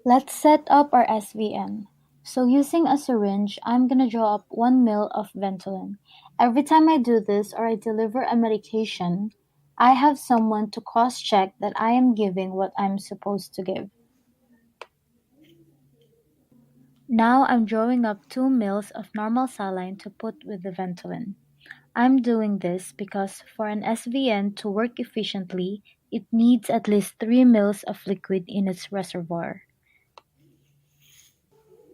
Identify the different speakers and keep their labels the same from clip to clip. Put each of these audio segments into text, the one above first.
Speaker 1: Let's set up our SVN. So using a syringe, I'm gonna draw up 1 ml of Ventolin. Every time I do this or I deliver a medication, I have someone to cross-check that I am giving what I'm supposed to give. Now I'm drawing up 2 mils of normal saline to put with the Ventolin. I'm doing this because for an SVN to work efficiently, it needs at least 3 mils of liquid in its reservoir.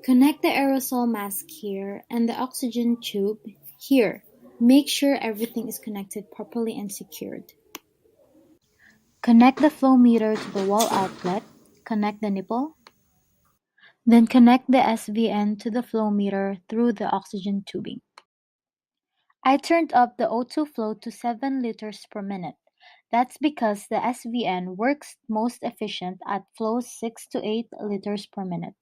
Speaker 1: Connect the aerosol mask here and the oxygen tube here. Make sure everything is connected properly and secured. Connect the flow meter to the wall outlet. Connect the nipple. Then connect the SVN to the flow meter through the oxygen tubing. I turned up the O2 flow to 7 liters per minute. That's because the SVN works most efficient at flows 6 to 8 liters per minute.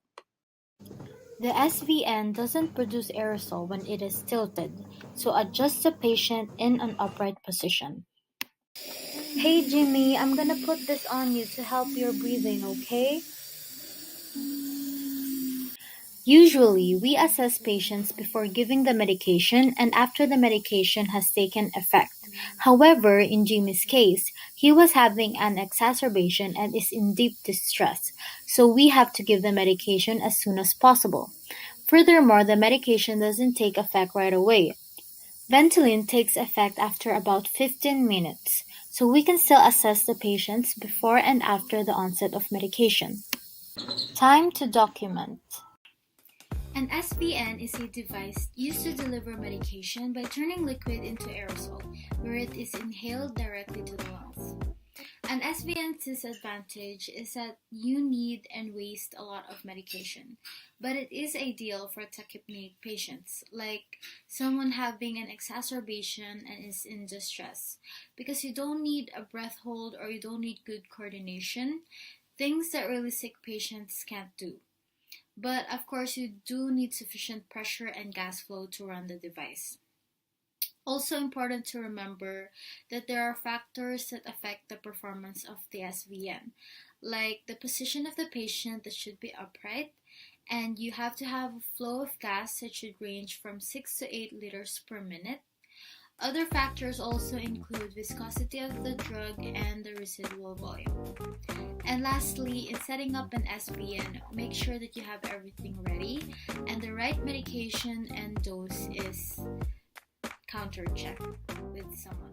Speaker 1: The SVN doesn't produce aerosol when it is tilted, so adjust the patient in an upright position. Hey Jimmy, I'm gonna put this on you to help your breathing, okay? Usually, we assess patients before giving the medication and after the medication has taken effect. However, in Jimmy's case, he was having an exacerbation and is in deep distress, so we have to give the medication as soon as possible. Furthermore, the medication doesn't take effect right away. Ventolin takes effect after about 15 minutes, so we can still assess the patients before and after the onset of medication. Time to document. An SVN is a device used to deliver medication by turning liquid into aerosol, where it is inhaled directly to the lungs. An SVN's disadvantage is that you need and waste a lot of medication, but it is ideal for tachypneic patients, like someone having an exacerbation and is in distress, because you don't need a breath hold or you don't need good coordination, things that really sick patients can't do. But of course, you do need sufficient pressure and gas flow to run the device. Also important to remember that there are factors that affect the performance of the SVN, like the position of the patient that should be upright, and you have to have a flow of gas that should range from 6 to 8 liters per minute. Other factors also include viscosity of the drug and the residual volume. And lastly, in setting up an SVN, make sure that you have everything ready and the right medication and dose is counter checked with someone.